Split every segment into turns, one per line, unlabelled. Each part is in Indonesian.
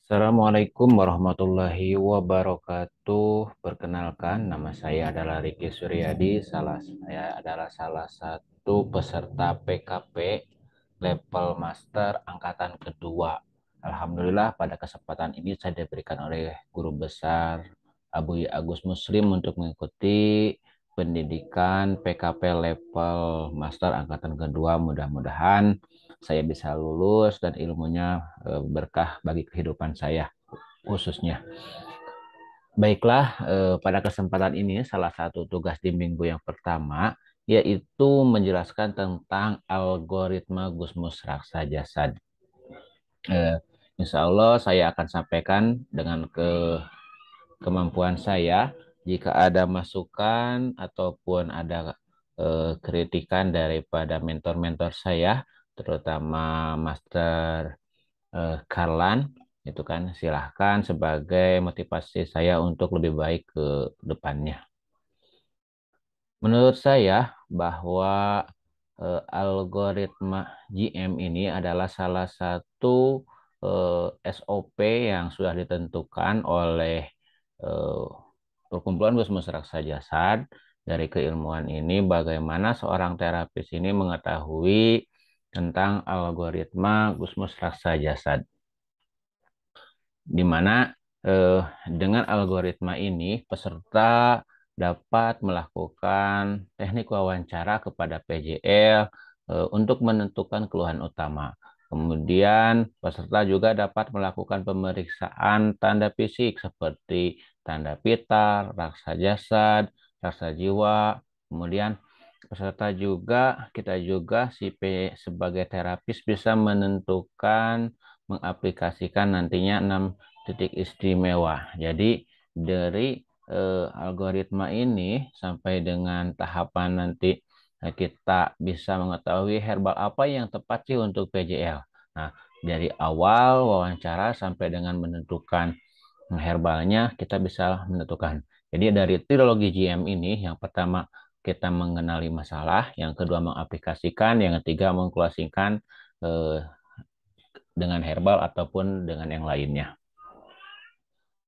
Assalamualaikum warahmatullahi wabarakatuh. Perkenalkan, nama saya adalah Riki Suryadi. Saya adalah salah satu peserta PKP level master angkatan kedua. Alhamdulillah pada kesempatan ini saya diberikan oleh guru besar Abu Agus Muslim untuk mengikuti pendidikan PKP level master angkatan kedua. Mudah-mudahan saya bisa lulus dan ilmunya berkah bagi kehidupan saya khususnya. Baiklah, pada kesempatan ini salah satu tugas di minggu yang pertama yaitu menjelaskan tentang algoritma Gusmus Raksa Jasad. Eh, Insya Allah saya akan sampaikan dengan kemampuan saya. Jika ada masukan ataupun ada kritikan daripada mentor-mentor saya, terutama Master Karlan, itu kan silahkan sebagai motivasi saya untuk lebih baik ke depannya. Menurut saya bahwa algoritma GM ini adalah salah satu SOP yang sudah ditentukan oleh eh, Perkumpulan Gusmus Raksa Jasad. Dari keilmuan ini, bagaimana seorang terapis ini mengetahui tentang algoritma Gusmus Raksa Jasad, di mana eh, dengan algoritma ini peserta dapat melakukan teknik wawancara kepada PJL untuk menentukan keluhan utama. Kemudian peserta juga dapat melakukan pemeriksaan tanda fisik seperti tanda pitar, raksa jasad, raksa jiwa. Kemudian kita juga si sebagai terapis bisa menentukan mengaplikasikan nantinya 6 titik istimewa. Jadi dari algoritma ini sampai dengan tahapan nanti kita bisa mengetahui herbal apa yang tepat sih untuk PJL. Nah, dari awal wawancara sampai dengan menentukan herbalnya kita bisa menentukan. Jadi dari trilogi GM ini yang pertama kita mengenali masalah, yang kedua mengaplikasikan, yang ketiga mengklasikan eh, dengan herbal ataupun dengan yang lainnya.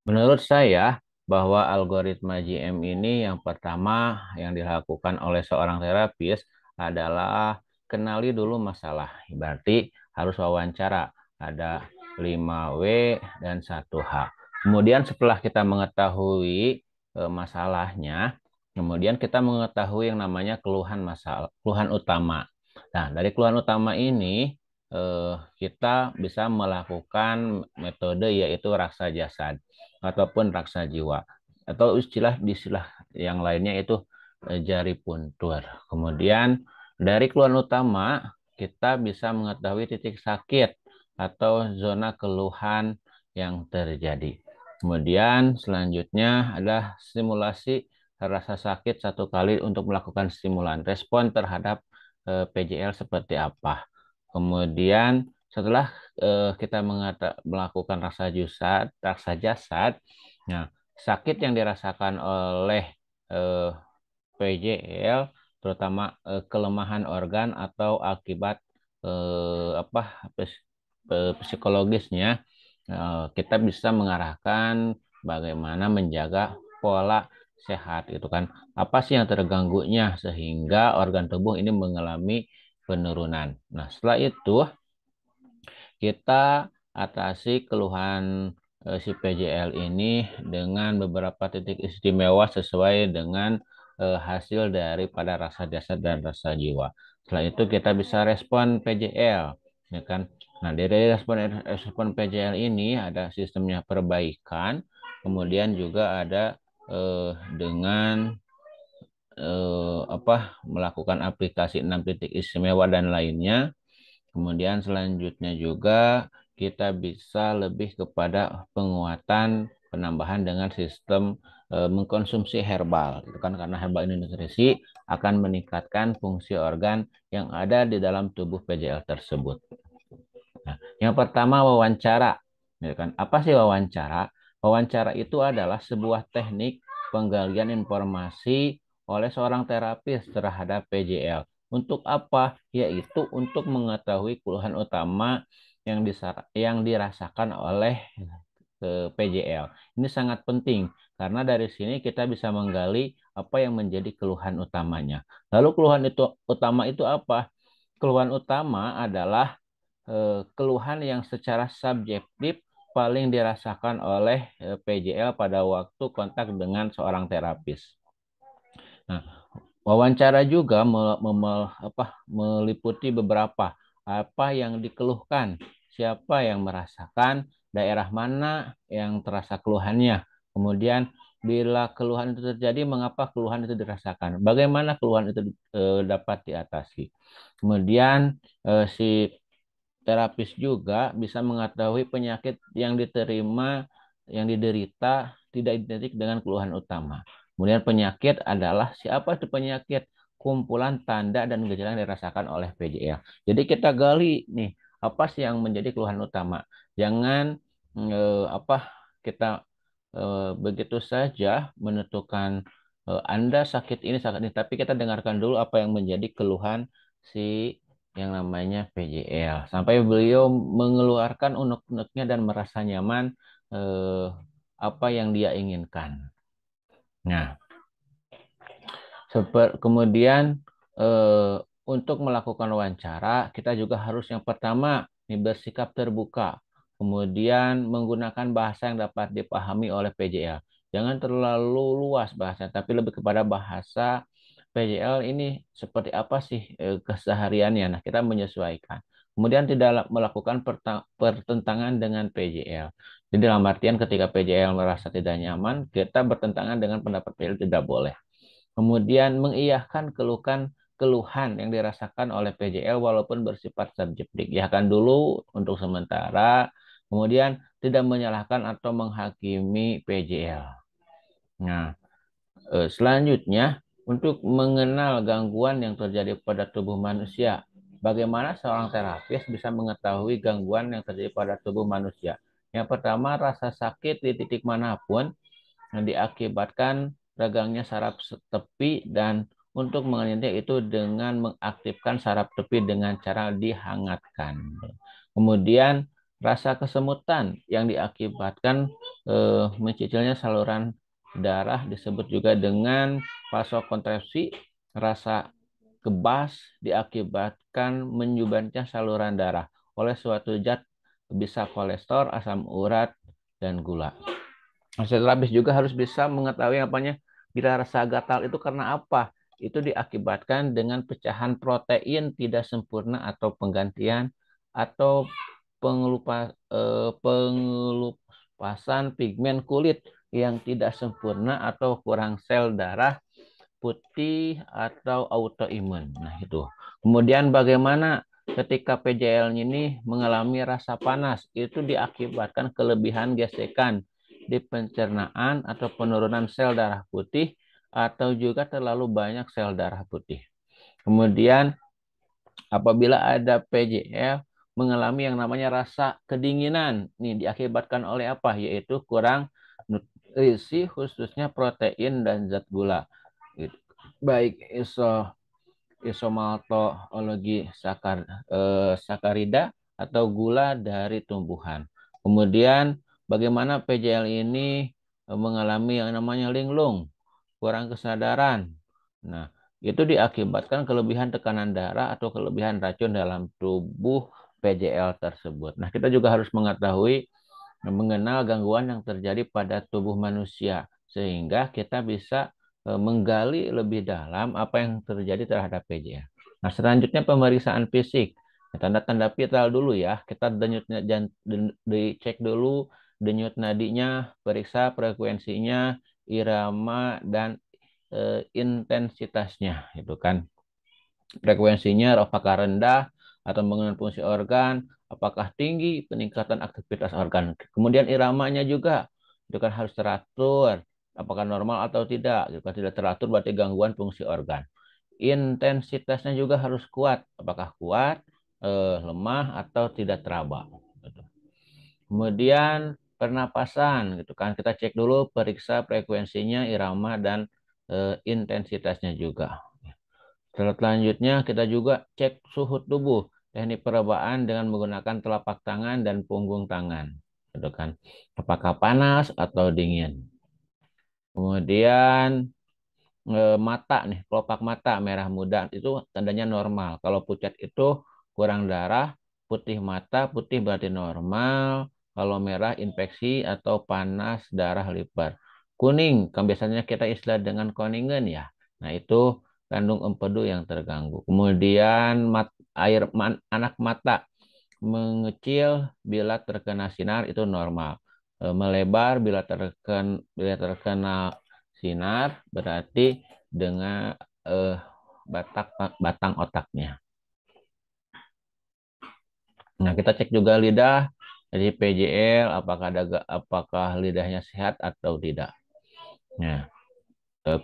Menurut saya, bahwa algoritma GM ini yang pertama yang dilakukan oleh seorang terapis adalah kenali dulu masalah. Berarti harus wawancara. Ada 5W dan 1H. Kemudian setelah kita mengetahui masalahnya, kemudian kita mengetahui yang namanya keluhan masalah, keluhan utama. Nah, dari keluhan utama ini kita bisa melakukan metode yaitu raksa jasad ataupun raksa jiwa, atau istilah yang lainnya itu jari puntur. Kemudian dari keluhan utama kita bisa mengetahui titik sakit atau zona keluhan yang terjadi. Kemudian selanjutnya ada simulasi rasa sakit 1 kali untuk melakukan stimulan respon terhadap PJL seperti apa. Kemudian setelah kita melakukan raksa jasad, nah sakit yang dirasakan oleh eh, PJL, terutama kelemahan organ atau akibat psikologisnya, kita bisa mengarahkan bagaimana menjaga pola sehat itu kan. Apa sih yang terganggunya sehingga organ tubuh ini mengalami penurunan. Nah, setelah itu kita atasi keluhan si PJL ini dengan beberapa titik istimewa sesuai dengan hasil daripada rasa jasad dan rasa jiwa. Setelah itu kita bisa respon PJL, ya kan? Nah, dari respon PJL ini ada sistemnya perbaikan, kemudian juga ada dengan melakukan aplikasi 6 titik istimewa dan lainnya. Kemudian selanjutnya juga kita bisa lebih kepada penguatan penambahan dengan sistem mengkonsumsi herbal. Itu kan karena herbal ini nutrisi akan meningkatkan fungsi organ yang ada di dalam tubuh PJL tersebut. Nah, yang pertama wawancara. Ya kan? Apa sih wawancara? Wawancara itu adalah sebuah teknik penggalian informasi oleh seorang terapis terhadap PJL. Untuk apa? Yaitu untuk mengetahui keluhan utama yang dirasakan oleh PJL. Ini sangat penting karena dari sini kita bisa menggali apa yang menjadi keluhan utamanya. Lalu keluhan utama itu apa? Keluhan utama adalah keluhan yang secara subjektif paling dirasakan oleh PJL pada waktu kontak dengan seorang terapis. Nah, wawancara juga meliputi beberapa apa yang dikeluhkan, siapa yang merasakan, daerah mana yang terasa keluhannya. Kemudian bila keluhan itu terjadi, mengapa keluhan itu dirasakan? Bagaimana keluhan itu dapat diatasi? Kemudian si terapis juga bisa mengetahui penyakit yang diterima, yang diderita tidak identik dengan keluhan utama. Kemudian penyakit adalah siapa itu penyakit, kumpulan tanda dan gejala yang dirasakan oleh PJL. Jadi kita gali nih apa sih yang menjadi keluhan utama. Jangan kita begitu saja menentukan Anda sakit ini, tapi kita dengarkan dulu apa yang menjadi keluhan si yang namanya PJL. Sampai beliau mengeluarkan unek-uneknya dan merasa nyaman apa yang dia inginkan. Nah, kemudian untuk melakukan wawancara, kita juga harus yang pertama nih, bersikap terbuka. Kemudian menggunakan bahasa yang dapat dipahami oleh PJL. Jangan terlalu luas bahasa, tapi lebih kepada bahasa PJL ini seperti apa sih kesehariannya. Nah, kita menyesuaikan. Kemudian tidak melakukan pertentangan dengan PJL. Jadi dalam artian ketika PJL merasa tidak nyaman, kita bertentangan dengan pendapat PJL tidak boleh. Kemudian mengiyakan keluhan yang dirasakan oleh PJL walaupun bersifat subjektif. Iyakan dulu untuk sementara, kemudian tidak menyalahkan atau menghakimi PJL. Nah, selanjutnya untuk mengenal gangguan yang terjadi pada tubuh manusia. Bagaimana seorang terapis bisa mengetahui gangguan yang terjadi pada tubuh manusia? Yang pertama, rasa sakit di titik manapun yang diakibatkan ragangnya saraf tepi, dan untuk mengenalinya itu dengan mengaktifkan saraf tepi dengan cara dihangatkan. Kemudian rasa kesemutan yang diakibatkan mencicilnya saluran darah disebut juga dengan vasokonstriksi. Rasa kebas diakibatkan menyumbatnya saluran darah oleh suatu zat, bisa kolesterol, asam urat, dan gula. Terapis juga harus bisa mengetahui apanya bila rasa gatal itu karena apa. Itu diakibatkan dengan pecahan protein tidak sempurna atau penggantian atau pengelupasan pigmen kulit yang tidak sempurna atau kurang sel darah putih atau autoimun. Nah, itu. Kemudian bagaimana ketika PJL ini mengalami rasa panas, itu diakibatkan kelebihan gesekan di pencernaan atau penurunan sel darah putih atau juga terlalu banyak sel darah putih. Kemudian apabila ada PJL mengalami yang namanya rasa kedinginan, nih diakibatkan oleh apa? Yaitu kurang nutrisi khususnya protein dan zat gula. Baik isomaltologi sakarida atau gula dari tumbuhan. Kemudian bagaimana PJL ini mengalami yang namanya linglung, kurang kesadaran. Nah, itu diakibatkan kelebihan tekanan darah atau kelebihan racun dalam tubuh PJL tersebut. Nah, kita juga harus mengetahui mengenal gangguan yang terjadi pada tubuh manusia sehingga kita bisa menggali lebih dalam apa yang terjadi terhadap PJL. Nah, selanjutnya pemeriksaan fisik. Tanda-tanda vital dulu ya. Kita dicek dulu denyut nadinya, periksa frekuensinya, irama dan intensitasnya, itu kan. Frekuensinya apakah rendah atau mengenai fungsi organ, apakah tinggi peningkatan aktivitas organ. Kemudian iramanya juga itu kan harus teratur, apakah normal atau tidak. Jika tidak teratur berarti gangguan fungsi organ. Intensitasnya juga harus kuat, apakah kuat, lemah atau tidak teraba. Kemudian pernapasan gitu kan, kita cek dulu periksa frekuensinya, irama dan intensitasnya juga. Selanjutnya kita juga cek suhu tubuh, teknik percobaan dengan menggunakan telapak tangan dan punggung tangan. gitu kan. Apakah panas atau dingin. Kemudian mata nih, kelopak mata merah muda itu tandanya normal. Kalau pucat itu kurang darah, putih mata, putih berarti normal. Kalau merah infeksi atau panas darah liver. Kuning, kan biasanya kita istilah dengan koningen ya. Nah, itu kandung empedu yang terganggu. Kemudian anak mata mengecil bila terkena sinar itu normal. Melebar bila terkena sinar berarti dengan eh, batang otaknya. Nah, kita cek juga lidah jadi PJL apakah lidahnya sehat atau tidak. Nah,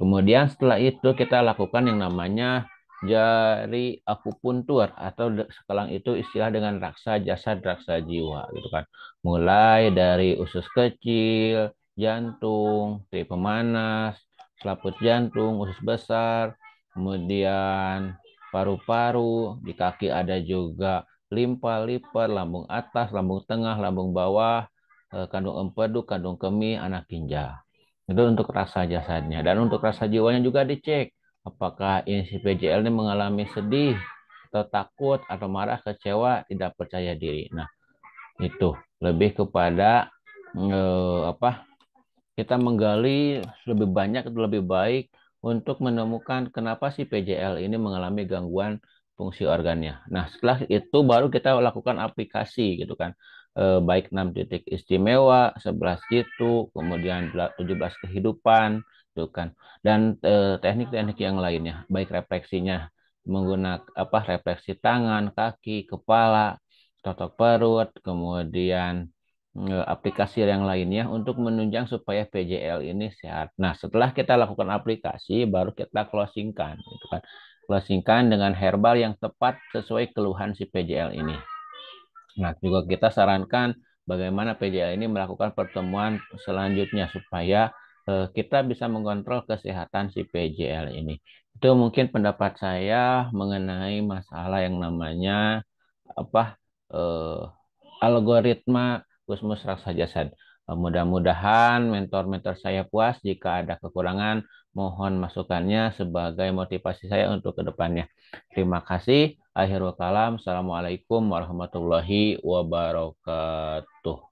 kemudian setelah itu kita lakukan yang namanya jari akupuntur atau sekarang itu istilah dengan raksa jasad raksa jiwa gitu kan. Mulai dari usus kecil, jantung, tipe pemanas, selaput jantung, usus besar, kemudian paru-paru, di kaki ada juga limpa, liver, lambung atas, lambung tengah, lambung bawah, kandung empedu, kandung kemih, anak ginjal. Itu untuk rasa jasadnya. Dan untuk rasa jiwanya juga dicek. Apakah ini si PJL ini mengalami sedih, atau takut, atau marah, kecewa, tidak percaya diri. Nah, itu lebih kepada apa? Kita menggali lebih banyak atau lebih baik untuk menemukan kenapa si PJL ini mengalami gangguan fungsi organnya. Nah, setelah itu baru kita lakukan aplikasi gitu kan. Baik 6 titik istimewa, 11 gitu, kemudian 17 kehidupan gitu kan. Dan teknik-teknik yang lainnya, baik refleksinya menggunakan apa refleksi tangan, kaki, kepala, totok perut, kemudian aplikasi yang lainnya untuk menunjang supaya PJL ini sehat. Nah, setelah kita lakukan aplikasi, baru kita closingkan, gitu kan. Closingkan dengan herbal yang tepat sesuai keluhan si PJL ini. Nah, juga kita sarankan bagaimana PJL ini melakukan pertemuan selanjutnya supaya kita bisa mengontrol kesehatan si PJL ini. Itu mungkin pendapat saya mengenai masalah yang namanya apa eh, algoritma Gusmus Raksa Jasad. Mudah-mudahan mentor-mentor saya puas. Jika ada kekurangan, mohon masukannya sebagai motivasi saya untuk ke depannya. Terima kasih. Akhirul kalam. Assalamualaikum warahmatullahi wabarakatuh.